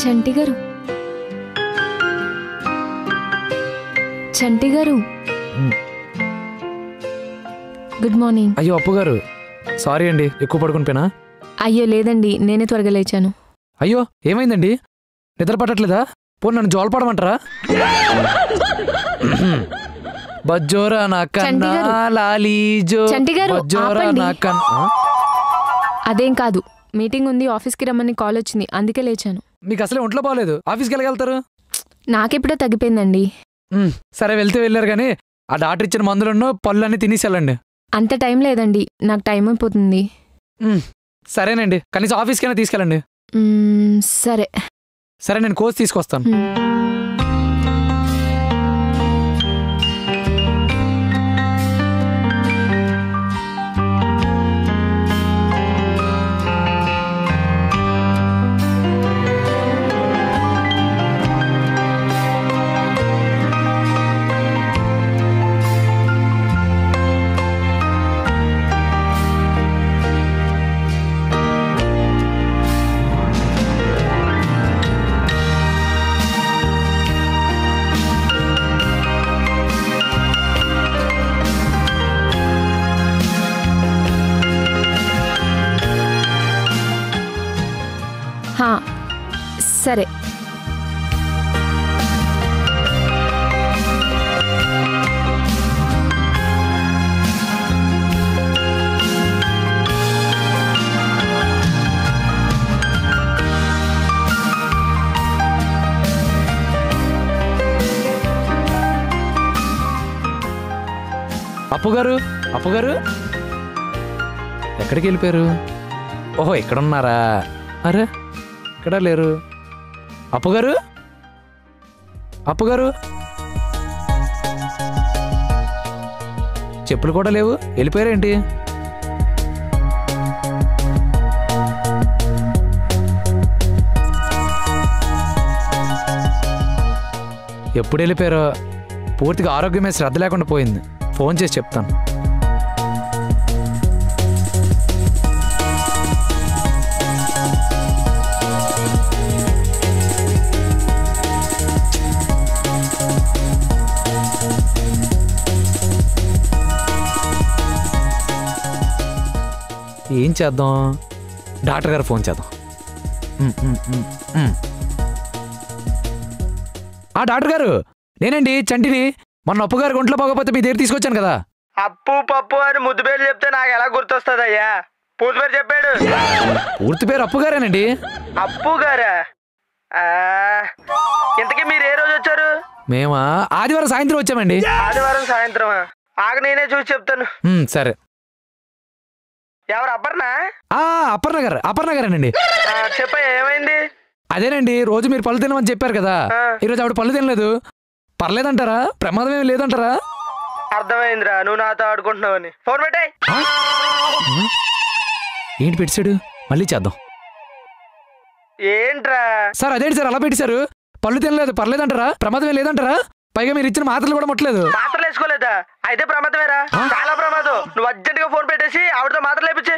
చంటి గారు, చంటి గారు, good morning. అయ్యో అప్పు గారు, సారీ అండి, ఎక్కువ పడుకుని పోయినా. అయ్యో లేదండి, నేనే త్వరగా లేచాను. అయ్యో ఏమైందండి, నిద్ర పట్టట్లేదా? పో నన్ను జోలపడమంటారా? బజ్జోరా నా కన్నా లాలీజో, బజ్జోరా నా కన్నా. అదేం కాదు, మీటింగ్ ఉంది, ఆఫీస్కి రమ్మని కాల్ వచ్చింది, అందుకే లేచాను. మీకు అసలే ఒంట్లో బాగలేదు, ఆఫీస్కి వెళ్ళగలుగుతారు? నాకెప్పుడో తగ్గిపోయిందండి. సరే వెళ్తే వెళ్ళారు కానీ ఆ డాక్టర్ ఇచ్చిన మందులను పళ్ళన్నీ తినేసి వెళ్ళండి. అంత టైం లేదండి, నాకు టైం అయిపోతుంది. సరేనండి, కనీసం ఆఫీస్కైనా తీసుకెళ్ళండి. సరే సరే, నేను కోచ్ తీసుకొస్తాను. సరే. అప్పుగారు, అప్పుగారు ఎక్కడికి వెళ్ళిపోయారు? ఓహో ఇక్కడున్నారా? అరే ఇక్కడ లేరు. అప్పుగారు, అప్పుగారు చెప్పులు కూడా లేవు, వెళ్ళిపోయారేంటి? ఎప్పుడు వెళ్ళిపోయారో, పూర్తిగా ఆరోగ్యమే శ్రద్ధ లేకుండా పోయింది. ఫోన్ చేసి చెప్తాను. ఏం చేద్దాం? డాక్టర్ గారు ఫోన్ చేద్దాం. డాక్టర్ గారు, నేనండి చంటిని. మొన్న అప్పు గారు ఒంట్లో పోకపోతే మీ దగ్గర తీసుకొచ్చాను కదా. అప్పు పప్పు అని ముద్దు పేరు చెప్తే నాకు ఎలా గుర్తొస్తుంది అయ్యా? పూర్తి పేరు చెప్పాడు. పూర్తి పేరు అప్పు గారేనండి. అప్పు గారా? ఇంతకీ మీరు ఏ రోజు వచ్చారు? మేమా ఆదివారం సాయంత్రం వచ్చామండి. ఆదివారం సాయంత్రమా? ఆగ నేనే చూసి చెప్తాను. సరే. ఎవరు అపర్ణ? అపర్ణ గారేనండి. చెప్పయ్యా, ఏమైంది? అదేనండి, రోజు మీరు పళ్ళు తినమని చెప్పారు కదా, ఈరోజు ఆవిడ పళ్ళు తినలేదు. పర్లేదంటారా? ప్రమాదం ఏమి లేదంటారా? అర్థమైందిరా, నువ్వు నాతో ఆడుకుంటున్నావని. ఫోన్ పెట్టాయి. ఏంటి పెట్టాడు? మళ్ళీ చేద్దాం. ఏంట్రా సార్? అదేంటి సార్ అలా పెట్టారు? పళ్ళు తినలేదు, పర్లేదంటారా? ప్రమాదం ఏం లేదంటారా? పైగా మీరు ఇచ్చిన మాత్రలు కూడా ముట్టలేదు. మాత్రలు వేసుకోలేదా? అయితే ప్రమాదమేరా, చాలా ప్రమాదం. నువ్వు అర్జెంట్ గా ఫోన్ పెట్టేసి ఆవిడతో మాత్రలు వేపించే.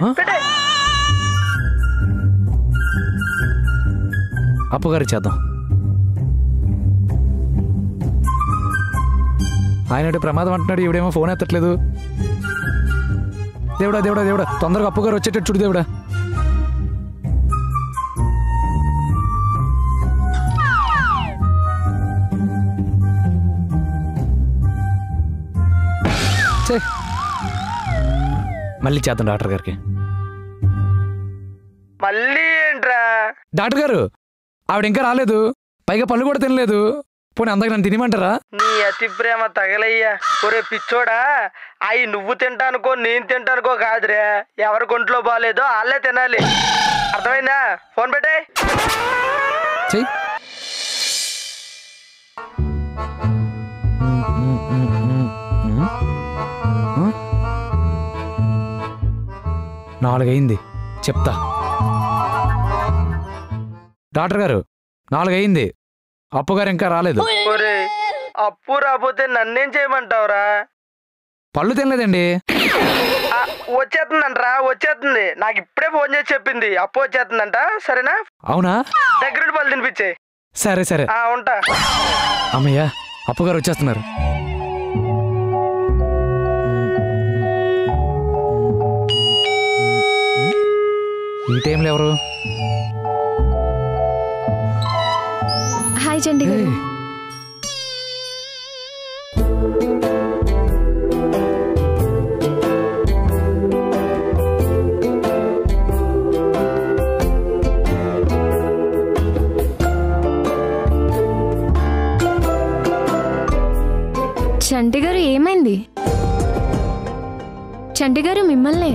అప్పుగారు చేద్దాం. ఆయన ప్రమాదం అంటున్నాడు, ఈవిడేమో ఫోన్ ఎత్తట్లేదు. దేవుడా దేవుడా దేవుడా, తొందరగా అప్పుగారు వచ్చేటట్టు చూడు దేవుడా. మళ్ళీ చేద్దాం డాక్టర్ గారికి. మళ్ళీ ఏంట్రా? డాక్టర్ గారు, ఆవిడ ఇంకా రాలేదు, పైగా పళ్ళు కూడా తినలేదు. పోనీ అందరికి నన్ను తినమంటారా? నీ అతి ప్రేమ తగలయ్యా. ఒరే పిచ్చోడా, అవి నువ్వు తింటానుకో నేను తింటానుకో కాదురే, ఎవరి ఒంట్లో బాగాలేదో వాళ్ళే తినాలి. అర్థమైందా? ఫోన్ పెట్టే. 4 అయింది, చెప్తా. డాక్టర్ గారు, 4 అయింది, అప్పుగారు ఇంకా రాలేదు. అప్పు రాకపోతే నన్నేం చేయమంటావురా? పళ్ళు తినలేదండి. వచ్చేస్తుందంటరా, వచ్చేస్తుంది. నాకు ఇప్పుడే ఫోన్ చేసి చెప్పింది అప్పు వచ్చేస్తుందంట. సరేనా? అవునా? దగ్గరుండి పళ్ళు తినిపించే. సరే సరే ఉంటా. అమ్మయ్యా, అప్పుగారు వచ్చేస్తున్నారు. ఈ టైంలో ఎవరు? హాయ్ చంటి గారు. చంటి గారు ఏమైంది? చంటి గారు మిమ్మల్ని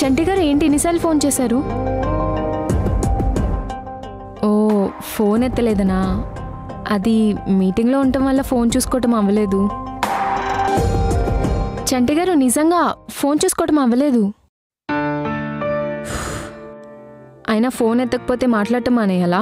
చంటి గారు ఏంటి ఇన్నిసార్లు ఫోన్ చేశారు? ఓ ఫోన్ ఎత్తలేదనా? అది మీటింగ్లో ఉండటం వల్ల ఫోన్ చూసుకోవటం అవ్వలేదు. చంటి గారు నిజంగా ఫోన్ చూసుకోవటం అవ్వలేదు. అయినా ఫోన్ ఎత్తకపోతే మాట్లాడటం మానేయాలా?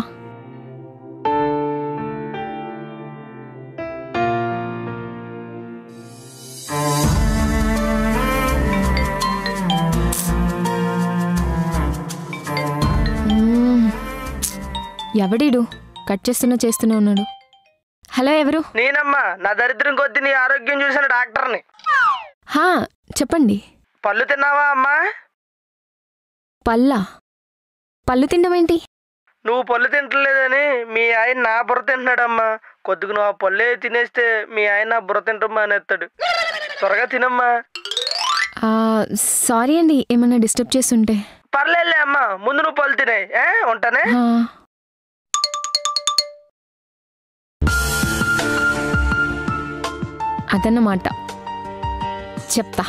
ఎవడీడు కట్ చేస్తూనే ఉన్నాడు. హలో, ఎవరు? నేనమ్మా. నా దరిద్రం కొద్ది నీ ఆరోగ్యం చూసిన డాక్టర్ని. హా చెప్పండి. పళ్ళు తిన్నావా అమ్మా? పళ్ళు తినడం ఏంటి? నువ్వు పళ్ళు తింటలేదని మీ ఆయన నా బుర్ర తింటున్నాడమ్మా. కొద్దిగా నువ్వు ఆ పళ్ళే తినేస్తే మీ ఆయన నా బుర్ర తింటాం మానేస్తాడు. త్వరగా తినమ్మా. సారీ అండి, ఏమన్నా డిస్టర్బ్ చేస్తుంటే. పర్లేదులే అమ్మా, ముందు నువ్వు పళ్ళు తినే. ఉంటానే. అదన్నమాట, చెప్తా.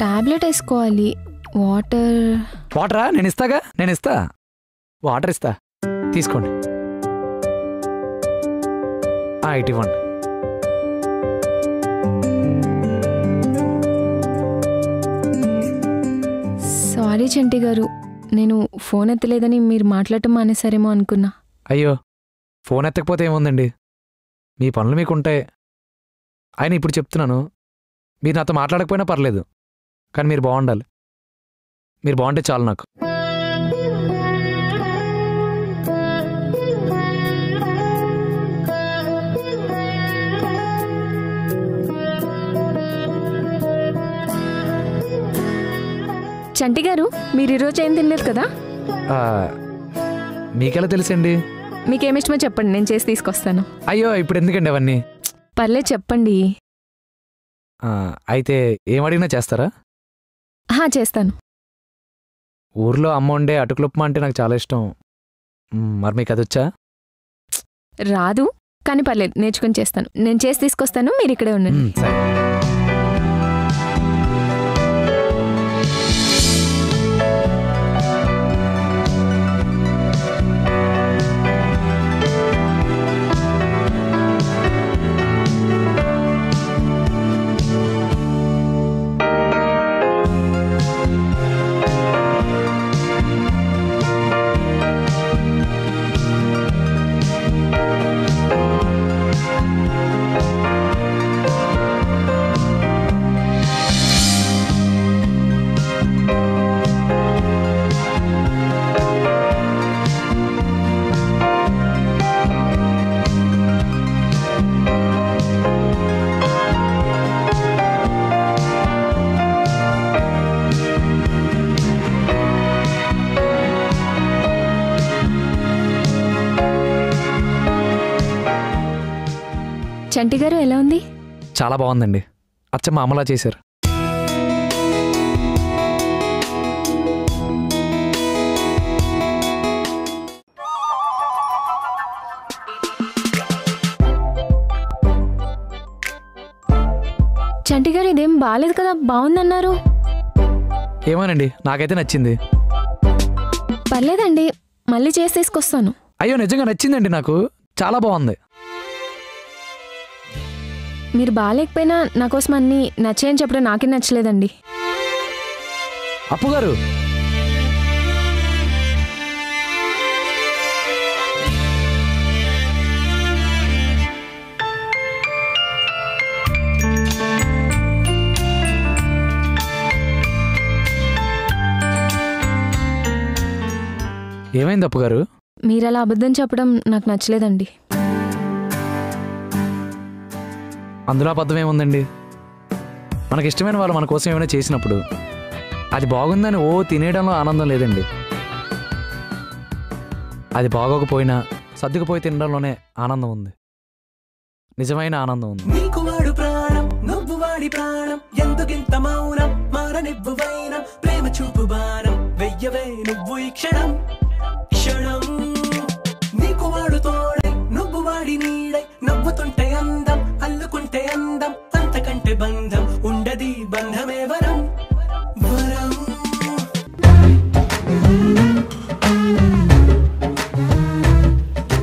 టాబ్లెట్ వేసుకోవాలి. వాటరా? నేను ఇస్తా. వాటర్ ఇస్తా, తీసుకోండి. ఇటు ఇవ్వండి. సారీ చంటి గారు, నేను ఫోన్ ఎత్తలేదని మీరు మాట్లాడటం మానేసారేమో అనుకున్నా. అయ్యో, ఫోన్ ఎత్తకపోతే ఏముందండి, మీ పనులు మీకుంటాయి. ఆయన ఇప్పుడు చెప్తున్నాను, మీరు నాతో మాట్లాడకపోయినా పర్లేదు, కానీ మీరు బాగుండాలి. మీరు బాగుంటే చాలు నాకు. చంటి గారు, మీరు ఈరోజు ఏం తినలేదు కదా? మీకెలా తెలుసండి? మీకేమిష్టమో చెప్పండి, నేను చేసి తీసుకొస్తాను. అయ్యో, ఇప్పుడు ఎందుకండి అవన్నీ? పర్లేదు చెప్పండి. అయితే ఏం అడిగినా చేస్తారా? చేస్తాను. ఊర్లో అమ్మ ఉండే అటుకులుప్మా అంటే నాకు చాలా ఇష్టం. మరి మీకు అది వచ్చా? రాదు, కానీ పర్లేదు, నేర్చుకుని చేస్తాను. నేను చేసి తీసుకొస్తాను, మీరు ఇక్కడే ఉండండి. సరే. చంటి గారు ఎలా ఉంది? చాలా బాగుందండి, అచ్చమ్మ అమలా చేశారు. చంటి గారు ఇదేం బాగాలేదు కదా, బాగుందన్నారు. ఏమోనండి, నాకైతే నచ్చింది. పర్లేదండి, మళ్ళీ చేసి తీసుకొస్తాను. అయ్యో నిజంగా నచ్చిందండి, నాకు చాలా బాగుంది. మీరు బాగాలేకపోయినా నా కోసం అన్నీ నచ్చాయని చెప్పడం నాకే నచ్చలేదండి. అప్పు గారు, ఏమైంది అప్పు గారు? మీరు అలా అబద్ధం చెప్పడం నాకు నచ్చలేదండి. అందులో అబద్ధం ఏముందండి? మనకి ఇష్టమైన వాళ్ళు మన కోసం ఏమైనా చేసినప్పుడు అది బాగుందని తినేయడంలో ఆనందం లేదండి. అది బాగోకపోయినా సర్దుకుపోయి తినడంలోనే ఆనందం ఉంది, నిజమైన ఆనందం ఉంది. నీకు వాడు ప్రాణం, నువ్వు వాడి ప్రాణం, ఎందుకింత మౌనం, మారనివ్వు వైనం, ప్రేమ చూపు బాణం వెయ్యవే నువ్వు ఈ క్షణం క్షణం. నీకు వాడు తోడ